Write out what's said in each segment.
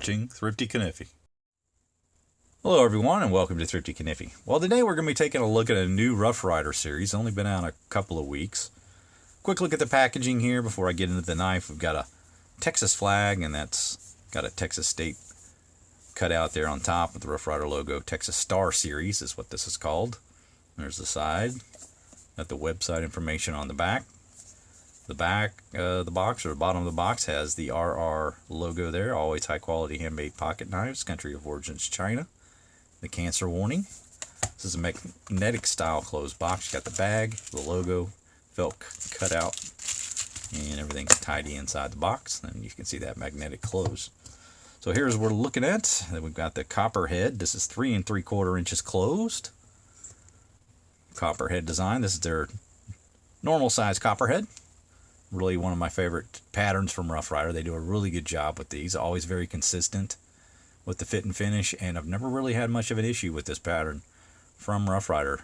watching Thrifty Kaniffy. Hello everyone and welcome to Thrifty Kaniffy. Well, today we're going to be taking a look at a new Rough Ryder series. Only been out a couple of weeks. Quick look at the packaging here before I get into the knife. We've got a Texas flag, and that's got a Texas state cut out there on top with the Rough Ryder logo. Texas Star Series is what this is called. There's the side. Got the website information on the back. The back the box, or the bottom of the box, has the RR logo there. Always high quality handmade pocket knives. Country of origins China. The cancer warning. This is a magnetic style closed box. You got the bag, the logo, felt cut out, and everything's tidy inside the box. And you can see that magnetic close. So here's what we're looking at. Then we've got the Copperhead. This is 3 3/4 inches closed. Copperhead design. This is their normal size Copperhead. Really one of my favorite patterns from Rough Ryder. They do a really good job with these. Always very consistent with the fit and finish, and I've never really had much of an issue with this pattern from Rough Ryder.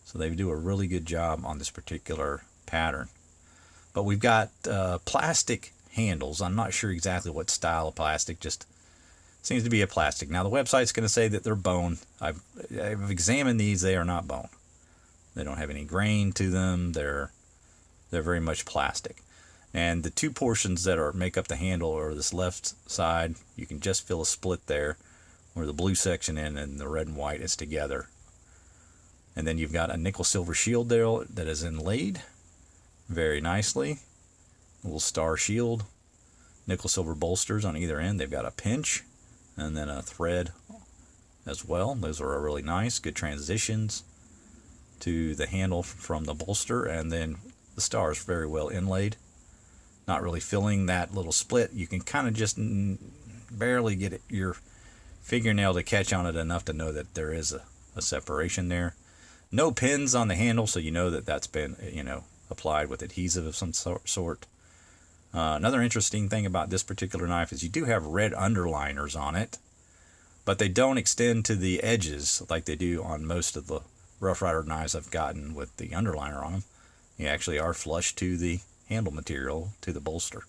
So they do a really good job on this particular pattern. But we've got plastic handles. I'm not sure exactly what style of plastic, just seems to be a plastic. Now the website's going to say that they're bone. I've examined these. They are not bone. They don't have any grain to them. They're very much plastic. And the two portions that make up the handle are this left side. You can just feel a split there where the blue section and the red and white is together. And then you've got a nickel silver shield there that is inlaid very nicely. A little star shield. Nickel silver bolsters on either end. They've got a pinch and then a thread as well. Those are really nice. Good transitions to the handle from the bolster, and then the star is very well inlaid. Not really filling that little split. You can kind of just barely get your fingernail to catch on it enough to know that there is a separation there. No pins on the handle, so you know that that's been applied with adhesive of some sort. Another interesting thing about this particular knife is you do have red underliners on it, but they don't extend to the edges like they do on most of the Rough Ryder knives I've gotten with the underliner on them. They actually are flush to the handle material, to the bolster.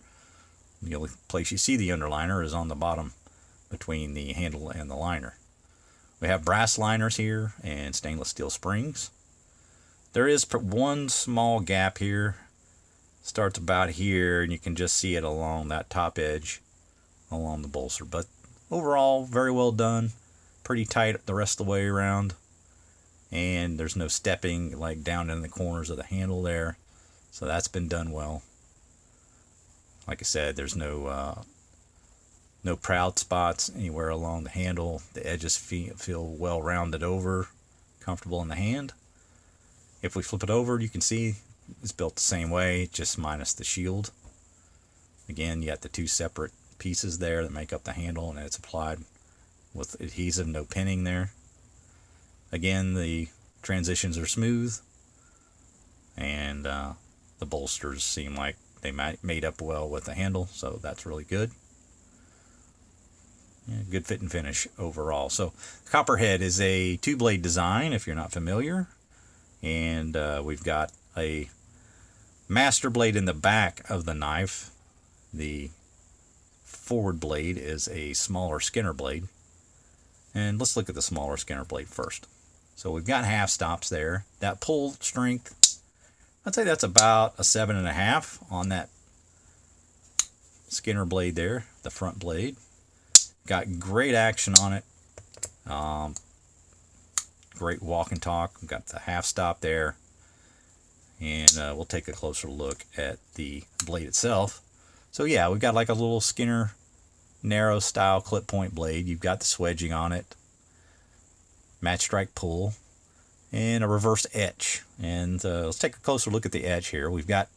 The only place you see the underliner is on the bottom between the handle and the liner. We have brass liners here and stainless steel springs. There is one small gap here. Starts about here, and you can just see it along that top edge along the bolster. But overall, very well done. Pretty tight the rest of the way around. And there's no stepping like down in the corners of the handle there. So that's been done well. Like I said, there's no proud spots anywhere along the handle. The edges feel well rounded over, comfortable in the hand. If we flip it over, you can see it's built the same way, just minus the shield. Again, you got the two separate pieces there that make up the handle, and it's applied with adhesive, no pinning there. Again, the transitions are smooth, and the bolsters seem like they made up well with the handle, so that's really good. Yeah, good fit and finish overall. So Copperhead is a two-blade design, if you're not familiar, and we've got a master blade in the back of the knife. The forward blade is a smaller Skinner blade, and let's look at the smaller Skinner blade first. So we've got half stops there. That pull strength, I'd say that's about a 7.5 on that Skinner blade there, the front blade. Got great action on it. Great walk and talk. We've got the half stop there. And we'll take a closer look at the blade itself. So yeah, we've got like a little Skinner narrow style clip point blade. You've got the swedging on it. Match strike pull, and a reverse etch. And let's take a closer look at the etch here. We've got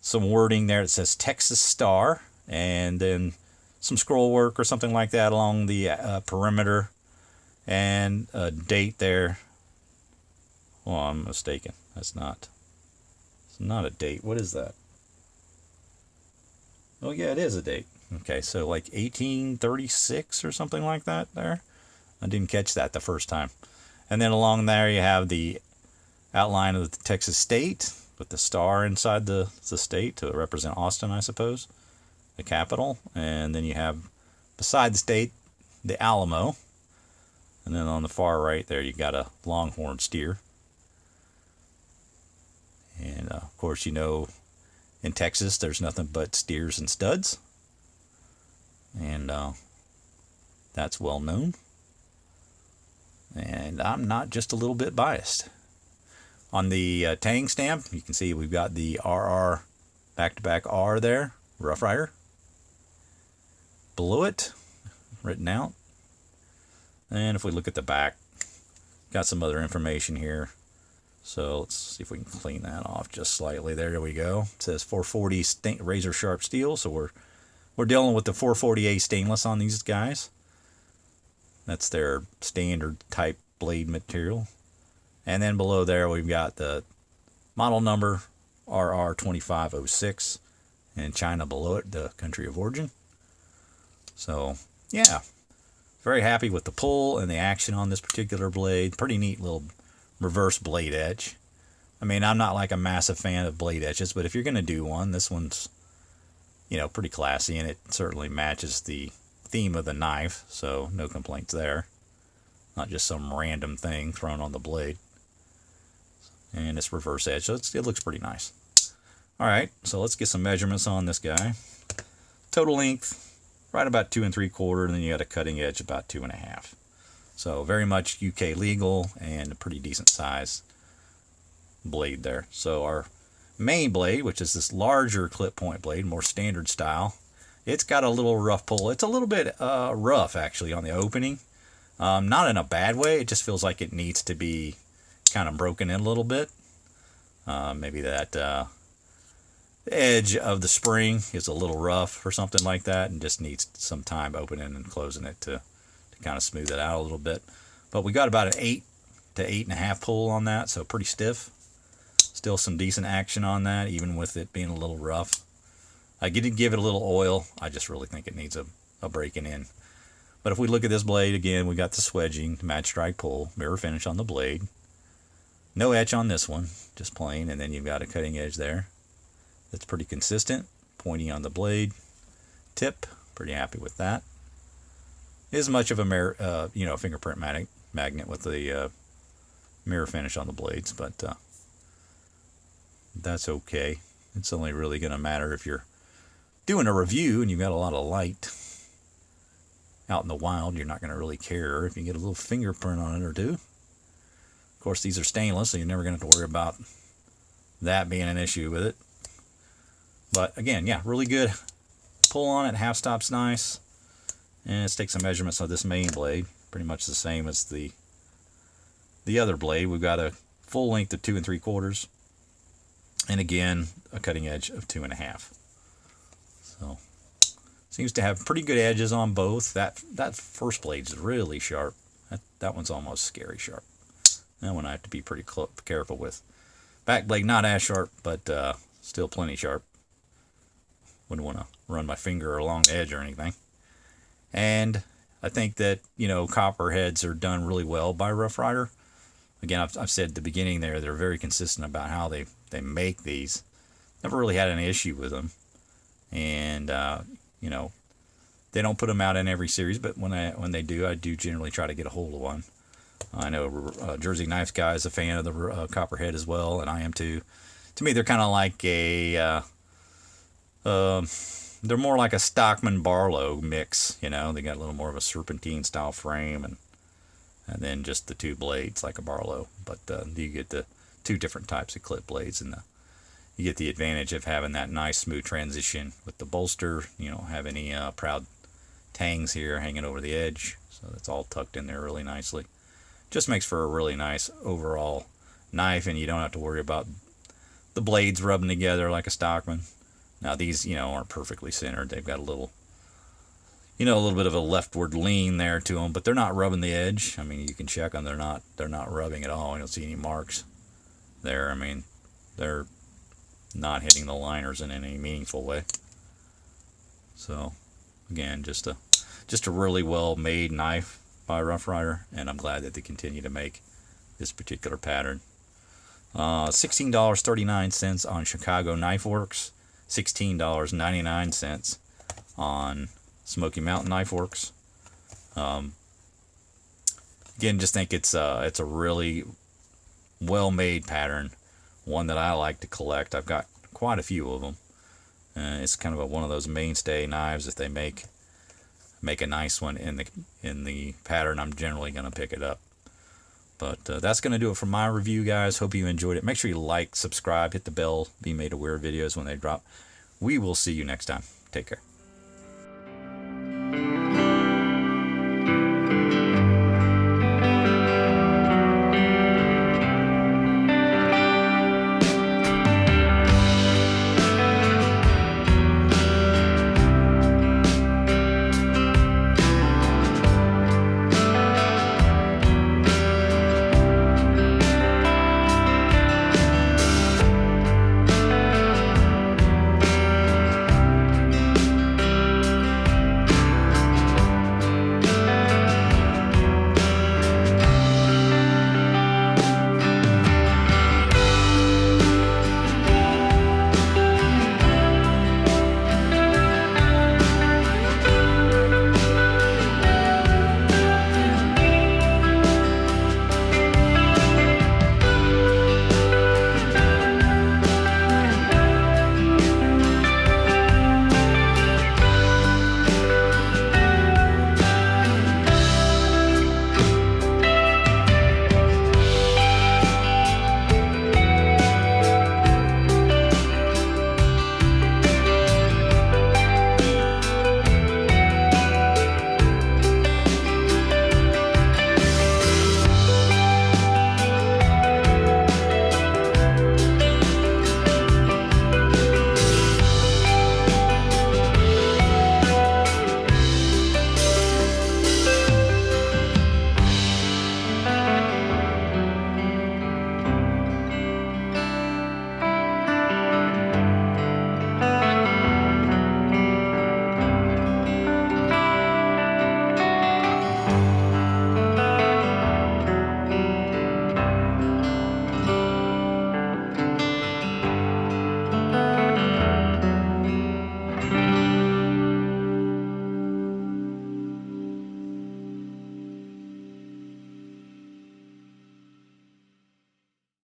some wording there that says Texas Star, and then some scroll work or something like that along the perimeter, and a date there. Oh, I'm mistaken. It's not a date. What is that? Oh yeah, it is a date. Okay, so like 1836 or something like that there. I didn't catch that the first time. And then along there you have the outline of the Texas state with the star inside the state to represent Austin, I suppose, the capital. And then you have beside the state, the Alamo. And then on the far right there, you got a longhorn steer. And of course, you know, in Texas, there's nothing but steers and studs. And that's well known. And I'm not just a little bit biased. On the tang stamp, you can see we've got the RR back-to-back R there, Rough Rider. Below it, written out. And if we look at the back, got some other information here. So let's see if we can clean that off just slightly. There we go. It says 440 razor sharp steel. So we're dealing with the 440A stainless on these guys. That's their standard type blade material. And then below there we've got the model number RR2506 and China below it, the country of origin. So yeah, very happy with the pull and the action on this particular blade. Pretty neat little reverse blade edge. I mean, I'm not like a massive fan of blade edges, but if you're going to do one, this one's, you know, pretty classy, and it certainly matches the theme of the knife, so no complaints there. Not just some random thing thrown on the blade. And it's reverse edge, so it looks pretty nice. Alright, so let's get some measurements on this guy. Total length, right about 2 3/4, and then you got a cutting edge about 2 1/2. So very much UK legal and a pretty decent size blade there. So our main blade, which is this larger clip point blade, more standard style, it's got a little rough pull. It's a little bit rough actually on the opening. Not in a bad way, it just feels like it needs to be kind of broken in a little bit. Maybe that edge of the spring is a little rough or something like that, and just needs some time opening and closing it to kind of smooth it out a little bit. But we got about an 8 to 8 1/2 pull on that, so pretty stiff. Still some decent action on that, even with it being a little rough. I did give it a little oil. I just really think it needs a breaking in. But if we look at this blade again, we got the swedging, match strike pull, mirror finish on the blade. No etch on this one, just plain, and then you've got a cutting edge there. That's pretty consistent, pointy on the blade. Tip, pretty happy with that. Is much of a fingerprint magnet with the mirror finish on the blades, but that's okay. It's only really going to matter if you're doing a review and you've got a lot of light out in the wild. You're not going to really care if you get a little fingerprint on it or two. Of course, these are stainless, so you're never going to have to worry about that being an issue with it. But again, yeah, really good pull on it. Half stop's nice. And let's take some measurements of this main blade. Pretty much the same as the other blade. We've got a full length of 2 3/4. And again, a cutting edge of 2 1/2. So, seems to have pretty good edges on both. That first blade's really sharp. That one's almost scary sharp. That one I have to be pretty careful with. Back blade not as sharp, but still plenty sharp. Wouldn't want to run my finger along the edge or anything. And I think that, you know, Copperheads are done really well by Rough Rider. Again, I've said at the beginning there, they're very consistent about how they make these. Never really had an issue with them. And, you know, they don't put them out in every series, but when they do, I do generally try to get a hold of one. I know Jersey Knives Guy is a fan of the Copperhead as well, and I am too. To me, they're kind of like they're more like a Stockman Barlow mix, you know. They got a little more of a serpentine style frame, and then just the two blades like a Barlow. But you get the two different types of clip blades, and you get the advantage of having that nice smooth transition with the bolster. You don't have any proud tangs here hanging over the edge, so that's all tucked in there really nicely. Just makes for a really nice overall knife, and you don't have to worry about the blades rubbing together like a Stockman. Now these, you know, aren't perfectly centered. They've got a little bit of a leftward lean there to them, but they're not rubbing the edge. I mean, you can check them. They're not rubbing at all. You don't see any marks there. I mean, they're not hitting the liners in any meaningful way. So, again, just a really well made knife by Rough Rider, and I'm glad that they continue to make this particular pattern. $16.39 on Chicago Knife Works, $16.99 on Smoky Mountain Knife Works. Again, just think it's a really well-made pattern, one that I like to collect. I've got quite a few of them. It's kind of one of those mainstay knives. If they make a nice one in the pattern, I'm generally going to pick it up. But that's going to do it for my review, guys. Hope you enjoyed it. Make sure you like, subscribe, hit the bell, be made aware of videos when they drop. We will see you next time. Take care.